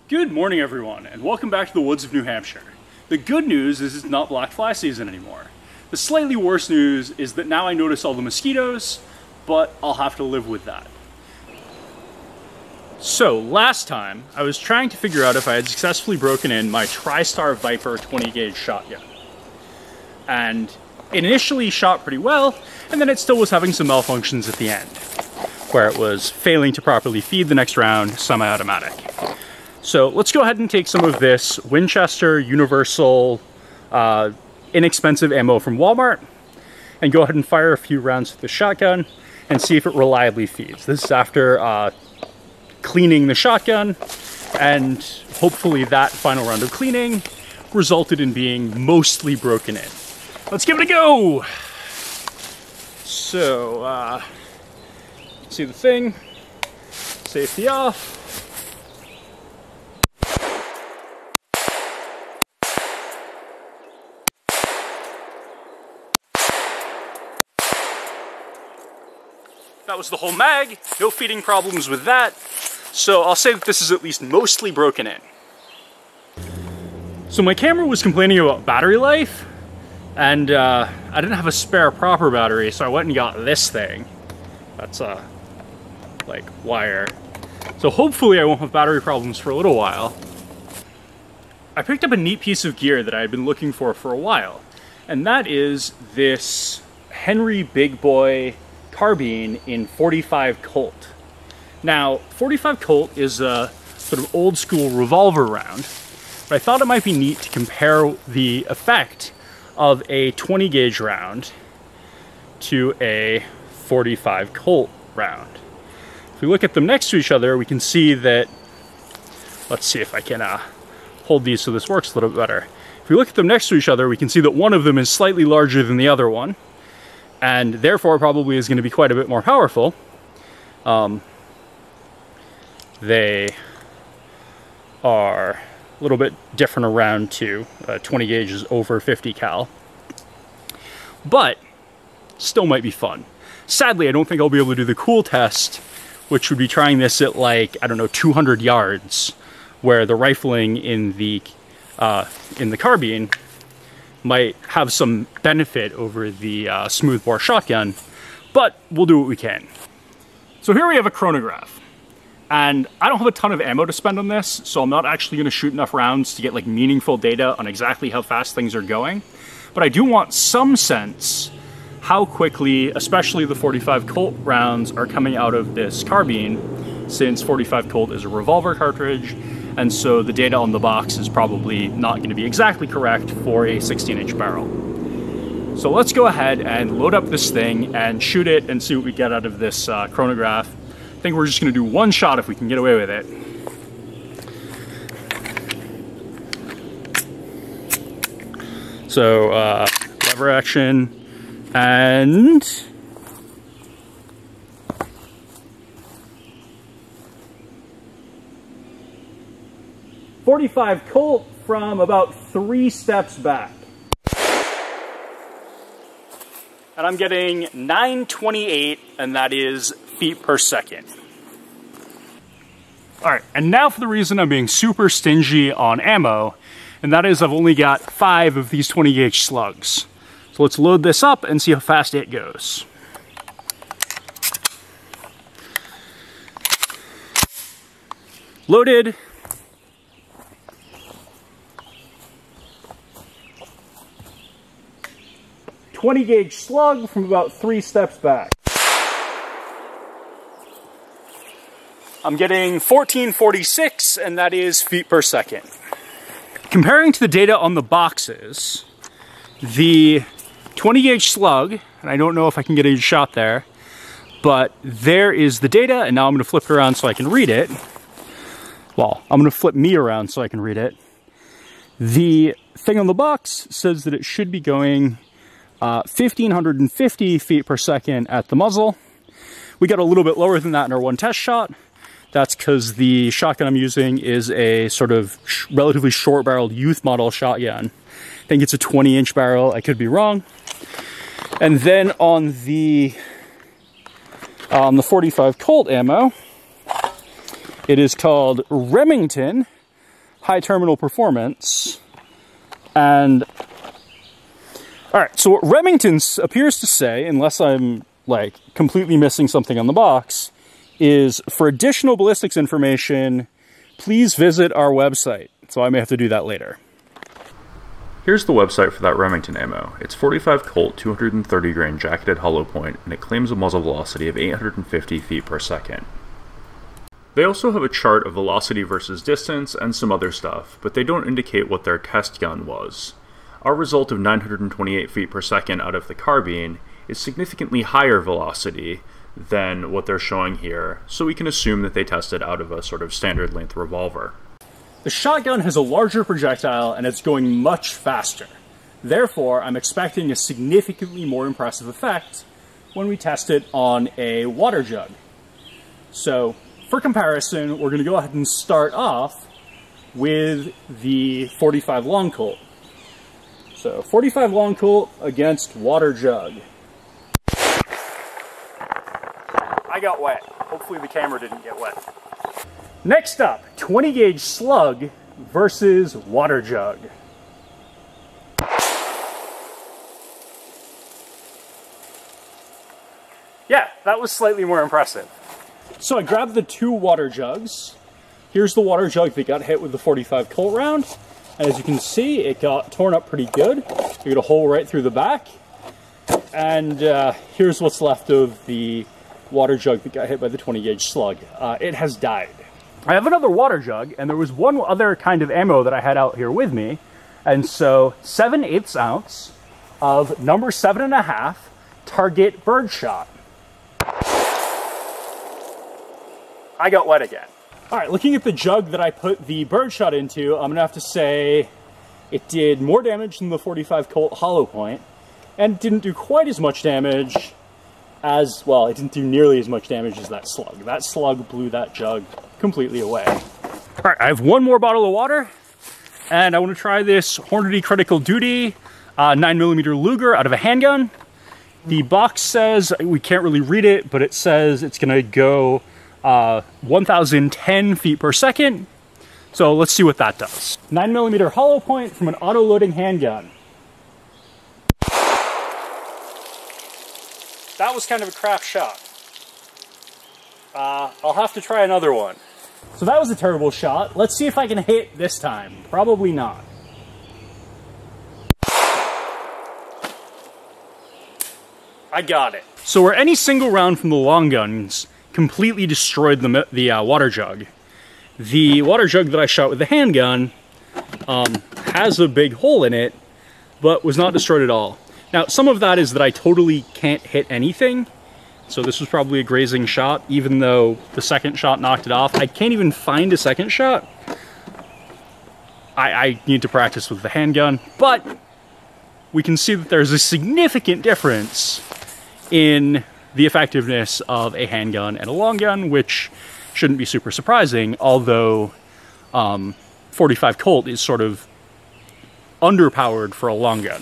Good morning, everyone, and welcome back to the woods of New Hampshire. The good news is it's not black fly season anymore. The slightly worse news is that now I notice all the mosquitoes, but I'll have to live with that. So, last time, I was trying to figure out if I had successfully broken in my TriStar Viper 20 gauge shotgun. And it initially shot pretty well, and then it still was having some malfunctions at the end, where it was failing to properly feed the next round semi-automatic. So let's go ahead and take some of this Winchester Universal inexpensive ammo from Walmart and go ahead and fire a few rounds with the shotgun and see if it reliably feeds. This is after cleaning the shotgun, and hopefully that final round of cleaning resulted in being mostly broken in. Let's give it a go! So, see the thing, safety off. That was the whole mag, no feeding problems with that, so I'll say that this is at least mostly broken in. So my camera was complaining about battery life, and I didn't have a spare proper battery, so I went and got this thing. That's like wire. So hopefully I won't have battery problems for a little while. I picked up a neat piece of gear that I had been looking for a while, and that is this Henry Big Boy carbine in 45 Colt. Now, 45 Colt is a sort of old school revolver round, but I thought it might be neat to compare the effect of a 20 gauge round to a 45 Colt round. If we look at them next to each other, we can see that, let's see if I can hold these so this works a little bit better. If we look at them next to each other, we can see that one of them is slightly larger than the other one, and therefore probably is going to be quite a bit more powerful. They are a little bit different around too. 20 gauge is over 50 cal, but still might be fun. Sadly, I don't think I'll be able to do the cool test, which would be trying this at like, I don't know, 200 yards, where the rifling in the carbine might have some benefit over the smoothbore shotgun, but we'll do what we can. So here we have a chronograph, and I don't have a ton of ammo to spend on this, so I'm not actually going to shoot enough rounds to get like meaningful data on exactly how fast things are going, but I do want some sense how quickly, especially the 45 Colt rounds, are coming out of this carbine, since 45 Colt is a revolver cartridge, and so the data on the box is probably not going to be exactly correct for a 16-inch barrel. So let's go ahead and load up this thing and shoot it and see what we get out of this chronograph. I think we're just going to do one shot if we can get away with it. So, lever action, and 45 Colt from about 3 steps back. And I'm getting 928, and that is feet per second. All right, and now for the reason I'm being super stingy on ammo, and that is I've only got 5 of these 20 gauge slugs. So let's load this up and see how fast it goes. Loaded. .20 gauge slug from about 3 steps back. I'm getting 1446, and that is feet per second. Comparing to the data on the boxes, the 20 gauge slug, and I don't know if I can get a shot there, but there is the data, and now I'm going to flip it around so I can read it. Well, I'm going to flip me around so I can read it. The thing on the box says that it should be going 1,550 feet per second at the muzzle. We got a little bit lower than that in our one test shot. That's because the shotgun I'm using is a sort of relatively short-barreled youth model shotgun. I think it's a 20-inch barrel. I could be wrong. And then on the 45 Colt ammo, it is called Remington high terminal performance. And all right, so what Remington appears to say, unless I'm like completely missing something on the box, is for additional ballistics information, please visit our website. So I may have to do that later. Here's the website for that Remington ammo. It's 45 Colt 230 grain jacketed Hollowpoint, and it claims a muzzle velocity of 850 feet per second. They also have a chart of velocity versus distance and some other stuff, but they don't indicate what their test gun was. Our result of 928 feet per second out of the carbine is significantly higher velocity than what they're showing here, so we can assume that they tested out of a sort of standard length revolver. The shotgun has a larger projectile and it's going much faster. Therefore, I'm expecting a significantly more impressive effect when we test it on a water jug. So, for comparison, we're going to go ahead and start off with the 45 Long Colt. So, 45 Long Colt against water jug. I got wet. Hopefully the camera didn't get wet. Next up, 20 gauge Slug versus water jug. Yeah, that was slightly more impressive. So I grabbed the two water jugs. Here's the water jug that got hit with the 45 Colt round. And as you can see, it got torn up pretty good. You got a hole right through the back. And here's what's left of the water jug that got hit by the 20 gauge Slug. It has died. I have another water jug, and there was one other kind of ammo that I had out here with me. And so 7/8 ounce of number 7.5 target birdshot. I got wet again. All right, looking at the jug that I put the birdshot into, I'm gonna have to say it did more damage than the 45 Colt Hollowpoint, and didn't do quite as much damage as, well, it didn't do nearly as much damage as that Slug. That Slug blew that jug completely away. All right, I have one more bottle of water, and I want to try this Hornady Critical Duty 9mm Luger out of a handgun. The box says, we can't really read it, but it says it's gonna go 1,010 feet per second. So let's see what that does. 9mm Hollowpoint from an auto-loading handgun. That was kind of a crap shot. I'll have to try another one. So that was a terrible shot. Let's see if I can hit this time. Probably not. I got it. So where any single round from the long guns completely destroyed the water jug, the water jug that I shot with the handgun has a big hole in it, but was not destroyed at all. Now, some of that is that I totally can't hit anything. So this was probably a grazing shot, even though the second shot knocked it off. I can't even find a second shot. I need to practice with the handgun, but we can see that there's a significant difference in the effectiveness of a handgun and a long gun, which shouldn't be super surprising, although 45 Colt is sort of underpowered for a long gun.